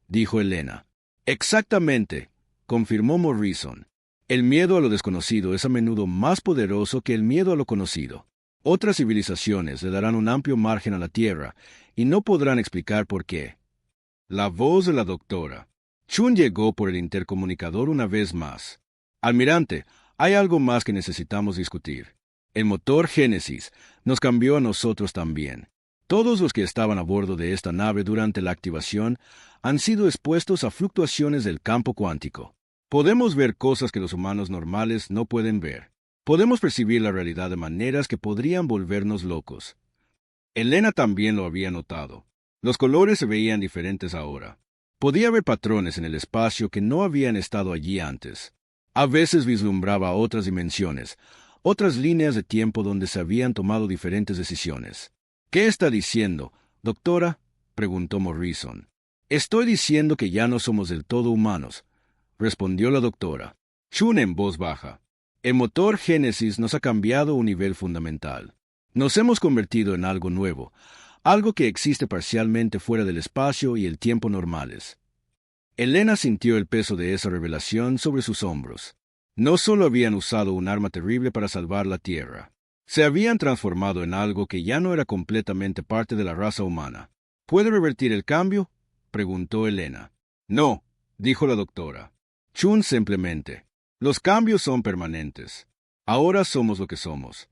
dijo Elena. Exactamente, confirmó Morrison. El miedo a lo desconocido es a menudo más poderoso que el miedo a lo conocido. Otras civilizaciones le darán un amplio margen a la Tierra y no podrán explicar por qué. La voz de la doctora Chun llegó por el intercomunicador una vez más. Almirante, hay algo más que necesitamos discutir. El motor Génesis nos cambió a nosotros también. Todos los que estaban a bordo de esta nave durante la activación han sido expuestos a fluctuaciones del campo cuántico. Podemos ver cosas que los humanos normales no pueden ver. Podemos percibir la realidad de maneras que podrían volvernos locos. Elena también lo había notado. Los colores se veían diferentes ahora. Podía ver patrones en el espacio que no habían estado allí antes. A veces vislumbraba otras dimensiones, otras líneas de tiempo donde se habían tomado diferentes decisiones. ¿Qué está diciendo, doctora?, preguntó Morrison. Estoy diciendo que ya no somos del todo humanos, respondió la doctora. Chun en voz baja. El motor Génesis nos ha cambiado a un nivel fundamental. Nos hemos convertido en algo nuevo, algo que existe parcialmente fuera del espacio y el tiempo normales. Elena sintió el peso de esa revelación sobre sus hombros. No solo habían usado un arma terrible para salvar la Tierra, se habían transformado en algo que ya no era completamente parte de la raza humana. ¿Puede revertir el cambio?, preguntó Elena. No, dijo la doctora. Chun simplemente. Los cambios son permanentes. Ahora somos lo que somos.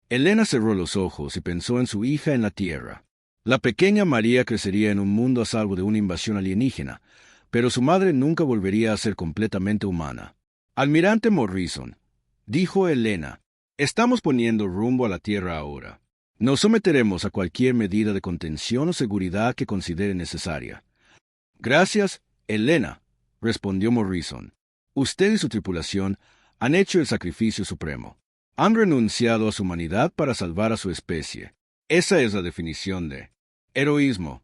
Elena cerró los ojos y pensó en su hija en la Tierra. La pequeña María crecería en un mundo a salvo de una invasión alienígena, pero su madre nunca volvería a ser completamente humana. Almirante Morrison, dijo Elena, estamos poniendo rumbo a la Tierra ahora. Nos someteremos a cualquier medida de contención o seguridad que considere necesaria. Gracias, Elena, respondió Morrison. Usted y su tripulación han hecho el sacrificio supremo. Han renunciado a su humanidad para salvar a su especie. Esa es la definición de heroísmo.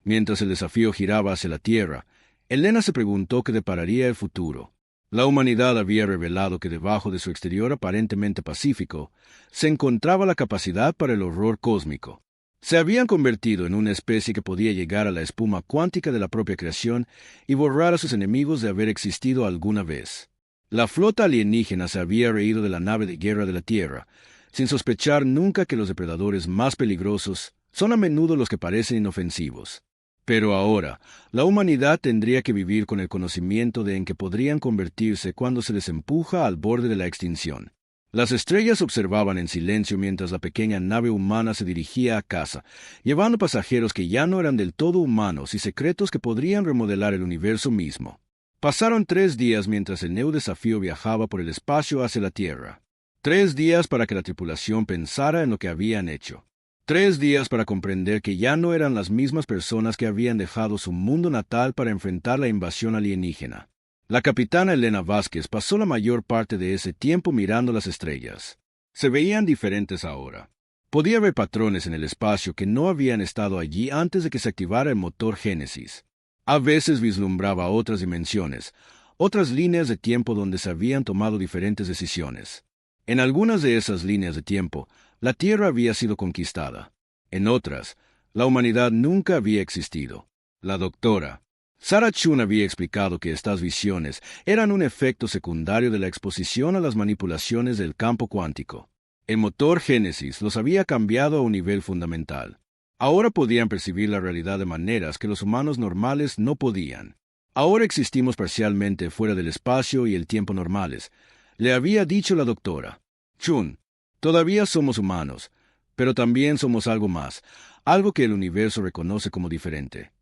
Mientras el desafío giraba hacia la Tierra, Elena se preguntó qué depararía el futuro. La humanidad había revelado que debajo de su exterior aparentemente pacífico, se encontraba la capacidad para el horror cósmico. Se habían convertido en una especie que podía llegar a la espuma cuántica de la propia creación y borrar a sus enemigos de haber existido alguna vez. La flota alienígena se había reído de la nave de guerra de la Tierra, sin sospechar nunca que los depredadores más peligrosos son a menudo los que parecen inofensivos. Pero ahora, la humanidad tendría que vivir con el conocimiento de en que podrían convertirse cuando se les empuja al borde de la extinción. Las estrellas observaban en silencio mientras la pequeña nave humana se dirigía a casa, llevando pasajeros que ya no eran del todo humanos y secretos que podrían remodelar el universo mismo. Pasaron 3 días mientras el Neo Desafío viajaba por el espacio hacia la Tierra. 3 días para que la tripulación pensara en lo que habían hecho. 3 días para comprender que ya no eran las mismas personas que habían dejado su mundo natal para enfrentar la invasión alienígena. La capitana Elena Vázquez pasó la mayor parte de ese tiempo mirando las estrellas. Se veían diferentes ahora. Podía ver patrones en el espacio que no habían estado allí antes de que se activara el motor Génesis. A veces vislumbraba otras dimensiones, otras líneas de tiempo donde se habían tomado diferentes decisiones. En algunas de esas líneas de tiempo, la Tierra había sido conquistada. En otras, la humanidad nunca había existido. La doctora Sarah Chun había explicado que estas visiones eran un efecto secundario de la exposición a las manipulaciones del campo cuántico. El motor Génesis los había cambiado a un nivel fundamental. Ahora podían percibir la realidad de maneras que los humanos normales no podían. Ahora existimos parcialmente fuera del espacio y el tiempo normales, le había dicho la doctora. Chun, todavía somos humanos, pero también somos algo más, algo que el universo reconoce como diferente.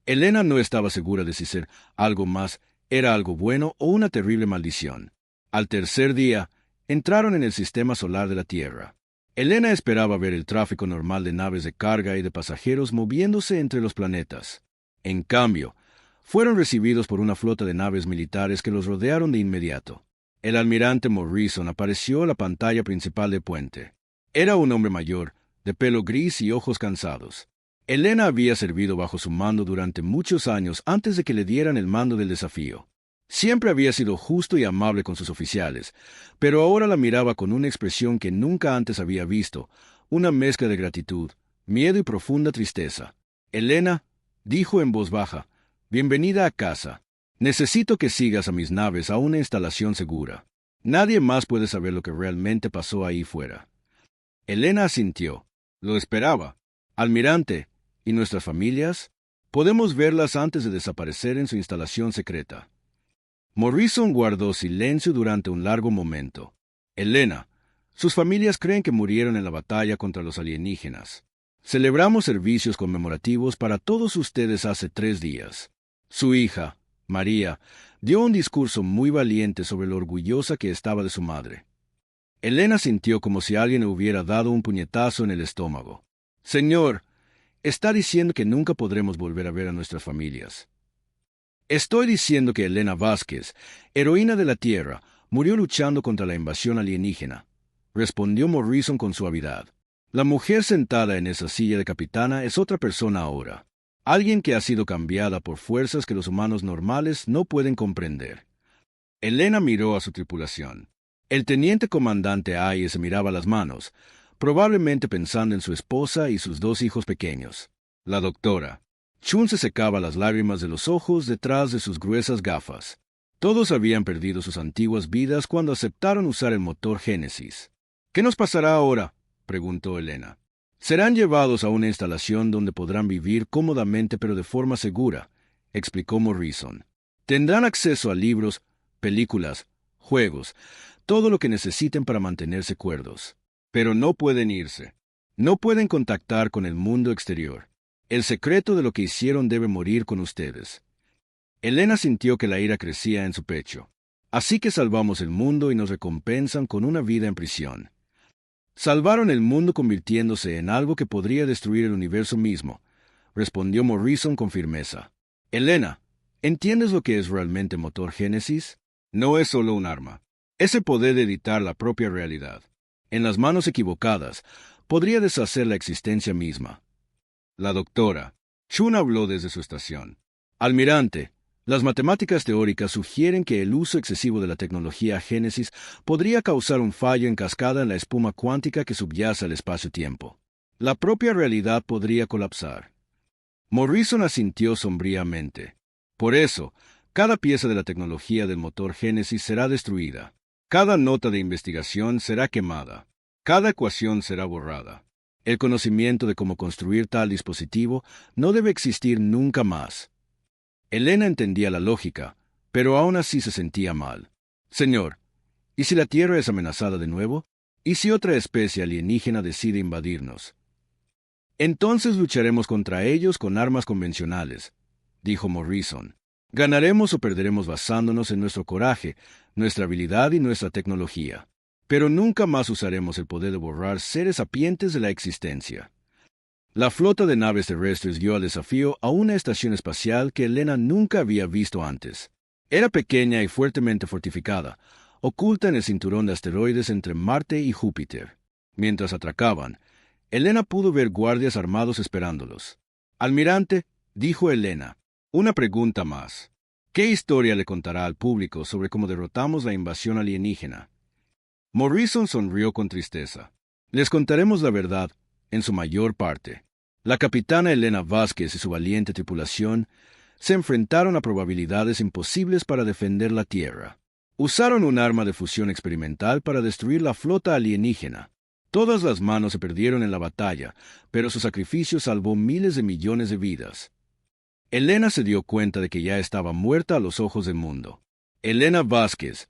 Elena no estaba segura de si ser algo más era algo bueno o una terrible maldición. Al tercer día, entraron en el sistema solar de la Tierra. Elena esperaba ver el tráfico normal de naves de carga y de pasajeros moviéndose entre los planetas. En cambio, fueron recibidos por una flota de naves militares que los rodearon de inmediato. El almirante Morrison apareció en la pantalla principal del puente. Era un hombre mayor, de pelo gris y ojos cansados. Elena había servido bajo su mando durante muchos años antes de que le dieran el mando del desafío. Siempre había sido justo y amable con sus oficiales, pero ahora la miraba con una expresión que nunca antes había visto, una mezcla de gratitud, miedo y profunda tristeza. Elena, dijo en voz baja, bienvenida a casa. Necesito que sigas a mis naves a una instalación segura. Nadie más puede saber lo que realmente pasó ahí fuera. Elena asintió. Lo esperaba. Almirante, ¿y nuestras familias? Podemos verlas antes de desaparecer en su instalación secreta. Morrison guardó silencio durante un largo momento. Elena, sus familias creen que murieron en la batalla contra los alienígenas. Celebramos servicios conmemorativos para todos ustedes hace 3 días. Su hija, María, dio un discurso muy valiente sobre lo orgullosa que estaba de su madre. Elena sintió como si alguien le hubiera dado un puñetazo en el estómago. Señor, está diciendo que nunca podremos volver a ver a nuestras familias. Estoy diciendo que Elena Vázquez, heroína de la Tierra, murió luchando contra la invasión alienígena, respondió Morrison con suavidad. La mujer sentada en esa silla de capitana es otra persona ahora, alguien que ha sido cambiada por fuerzas que los humanos normales no pueden comprender. Elena miró a su tripulación. El teniente comandante Aye se miraba las manos, probablemente pensando en su esposa y sus 2 hijos pequeños. La doctora Chun se secaba las lágrimas de los ojos detrás de sus gruesas gafas. Todos habían perdido sus antiguas vidas cuando aceptaron usar el motor Génesis. ¿Qué nos pasará ahora?, preguntó Elena. Serán llevados a una instalación donde podrán vivir cómodamente pero de forma segura, explicó Morrison. Tendrán acceso a libros, películas, juegos, todo lo que necesiten para mantenerse cuerdos. Pero no pueden irse. No pueden contactar con el mundo exterior. El secreto de lo que hicieron debe morir con ustedes. Elena sintió que la ira crecía en su pecho. Así que salvamos el mundo y nos recompensan con una vida en prisión. Salvaron el mundo convirtiéndose en algo que podría destruir el universo mismo, respondió Morrison con firmeza. Elena, ¿entiendes lo que es realmente motor Génesis? No es solo un arma. Es el poder de editar la propia realidad. En las manos equivocadas, podría deshacer la existencia misma. La doctora Chun habló desde su estación. Almirante, las matemáticas teóricas sugieren que el uso excesivo de la tecnología Génesis podría causar un fallo en cascada en la espuma cuántica que subyace al espacio-tiempo. La propia realidad podría colapsar. Morrison asintió sombríamente. Por eso, cada pieza de la tecnología del motor Génesis será destruida. Cada nota de investigación será quemada. Cada ecuación será borrada. El conocimiento de cómo construir tal dispositivo no debe existir nunca más. Elena entendía la lógica, pero aún así se sentía mal. Señor, ¿y si la Tierra es amenazada de nuevo? ¿Y si otra especie alienígena decide invadirnos? Entonces lucharemos contra ellos con armas convencionales, dijo Morrison. Ganaremos o perderemos basándonos en nuestro coraje, nuestra habilidad y nuestra tecnología. Pero nunca más usaremos el poder de borrar seres sapientes de la existencia. La flota de naves terrestres dio al desafío a una estación espacial que Elena nunca había visto antes. Era pequeña y fuertemente fortificada, oculta en el cinturón de asteroides entre Marte y Júpiter. Mientras atracaban, Elena pudo ver guardias armados esperándolos. Almirante, dijo Elena, una pregunta más. ¿Qué historia le contará al público sobre cómo derrotamos la invasión alienígena? Morrison sonrió con tristeza. Les contaremos la verdad, en su mayor parte. La capitana Elena Vázquez y su valiente tripulación se enfrentaron a probabilidades imposibles para defender la Tierra. Usaron un arma de fusión experimental para destruir la flota alienígena. Todas las manos se perdieron en la batalla, pero su sacrificio salvó miles de millones de vidas. Elena se dio cuenta de que ya estaba muerta a los ojos del mundo. Elena Vázquez,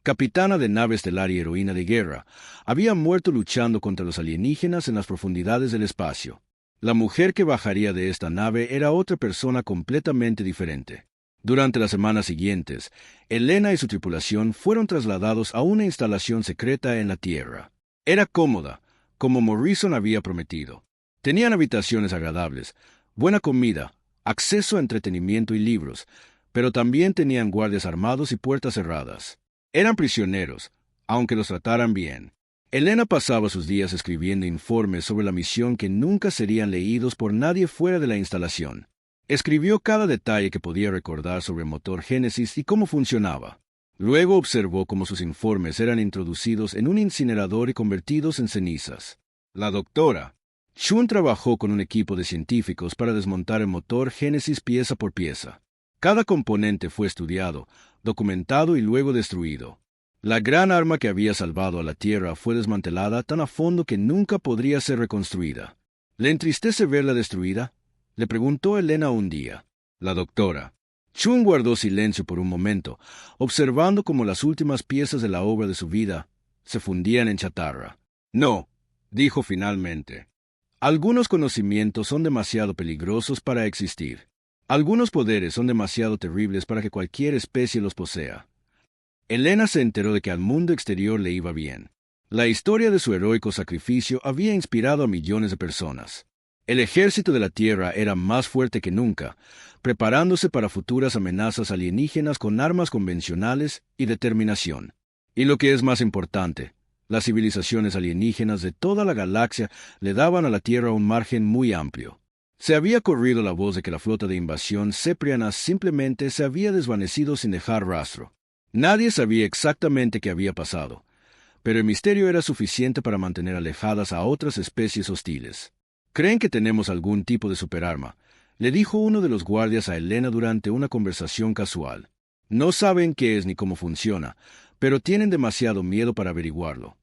capitana de nave estelar y heroína de guerra, había muerto luchando contra los alienígenas en las profundidades del espacio. La mujer que bajaría de esta nave era otra persona completamente diferente. Durante las semanas siguientes, Elena y su tripulación fueron trasladados a una instalación secreta en la Tierra. Era cómoda, como Morrison había prometido. Tenían habitaciones agradables, buena comida, acceso a entretenimiento y libros, pero también tenían guardias armados y puertas cerradas. Eran prisioneros, aunque los trataran bien. Elena pasaba sus días escribiendo informes sobre la misión que nunca serían leídos por nadie fuera de la instalación. Escribió cada detalle que podía recordar sobre el motor Génesis y cómo funcionaba. Luego observó cómo sus informes eran introducidos en un incinerador y convertidos en cenizas. La doctora Chun trabajó con un equipo de científicos para desmontar el motor Génesis pieza por pieza. Cada componente fue estudiado, documentado y luego destruido. La gran arma que había salvado a la Tierra fue desmantelada tan a fondo que nunca podría ser reconstruida. ¿Le entristece verla destruida?, le preguntó Elena un día. La doctora Chun guardó silencio por un momento, observando cómo las últimas piezas de la obra de su vida se fundían en chatarra. No, dijo finalmente. Algunos conocimientos son demasiado peligrosos para existir. Algunos poderes son demasiado terribles para que cualquier especie los posea. Elena se enteró de que al mundo exterior le iba bien. La historia de su heroico sacrificio había inspirado a millones de personas. El ejército de la Tierra era más fuerte que nunca, preparándose para futuras amenazas alienígenas con armas convencionales y determinación. Y lo que es más importante, las civilizaciones alienígenas de toda la galaxia le daban a la Tierra un margen muy amplio. Se había corrido la voz de que la flota de invasión cepriana simplemente se había desvanecido sin dejar rastro. Nadie sabía exactamente qué había pasado, pero el misterio era suficiente para mantener alejadas a otras especies hostiles. «¿Creen que tenemos algún tipo de superarma?», le dijo uno de los guardias a Elena durante una conversación casual. «No saben qué es ni cómo funciona, pero tienen demasiado miedo para averiguarlo».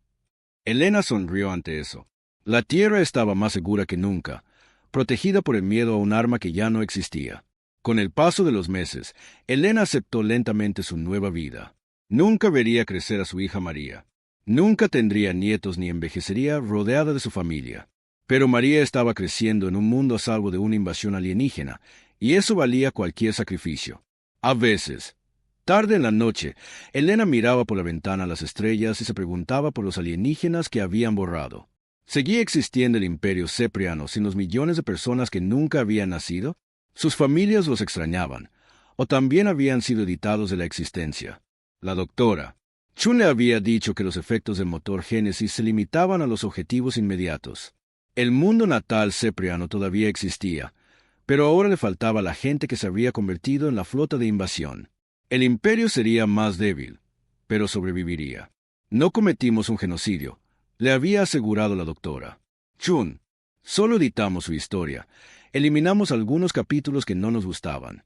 Elena sonrió ante eso. La Tierra estaba más segura que nunca, protegida por el miedo a un arma que ya no existía. Con el paso de los meses, Elena aceptó lentamente su nueva vida. Nunca vería crecer a su hija María. Nunca tendría nietos ni envejecería rodeada de su familia. Pero María estaba creciendo en un mundo a salvo de una invasión alienígena, y eso valía cualquier sacrificio. A veces, tarde en la noche, Elena miraba por la ventana a las estrellas y se preguntaba por los alienígenas que habían borrado. ¿Seguía existiendo el imperio cepriano sin los millones de personas que nunca habían nacido? Sus familias los extrañaban, o también habían sido editados de la existencia. La doctora Chun le había dicho que los efectos del motor Génesis se limitaban a los objetivos inmediatos. El mundo natal cepriano todavía existía, pero ahora le faltaba la gente que se habría convertido en la flota de invasión. El imperio sería más débil, pero sobreviviría. No cometimos un genocidio, le había asegurado la doctora Chun. Solo editamos su historia. Eliminamos algunos capítulos que no nos gustaban.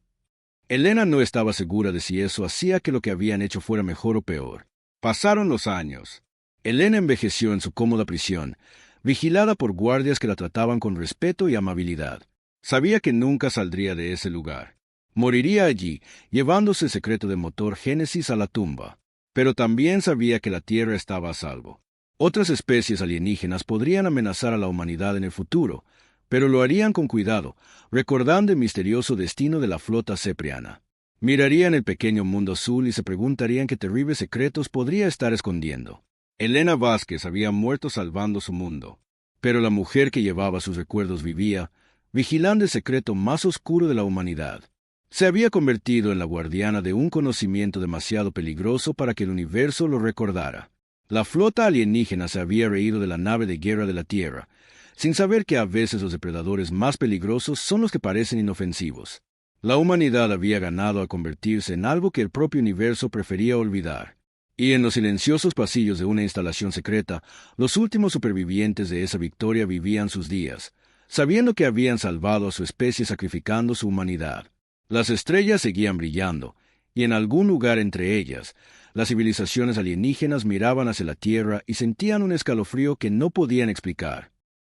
Elena no estaba segura de si eso hacía que lo que habían hecho fuera mejor o peor. Pasaron los años. Elena envejeció en su cómoda prisión, vigilada por guardias que la trataban con respeto y amabilidad. Sabía que nunca saldría de ese lugar. Moriría allí, llevándose el secreto de motor Génesis a la tumba. Pero también sabía que la Tierra estaba a salvo. Otras especies alienígenas podrían amenazar a la humanidad en el futuro, pero lo harían con cuidado, recordando el misterioso destino de la flota cepriana. Mirarían el pequeño mundo azul y se preguntarían qué terribles secretos podría estar escondiendo. Elena Vázquez había muerto salvando su mundo, pero la mujer que llevaba sus recuerdos vivía, vigilando el secreto más oscuro de la humanidad. Se había convertido en la guardiana de un conocimiento demasiado peligroso para que el universo lo recordara. La flota alienígena se había reído de la nave de guerra de la Tierra, sin saber que a veces los depredadores más peligrosos son los que parecen inofensivos. La humanidad había ganado al convertirse en algo que el propio universo prefería olvidar. Y en los silenciosos pasillos de una instalación secreta, los últimos supervivientes de esa victoria vivían sus días, sabiendo que habían salvado a su especie sacrificando su humanidad. Las estrellas seguían brillando, y en algún lugar entre ellas, las civilizaciones alienígenas miraban hacia la Tierra y sentían un escalofrío que no podían explicar.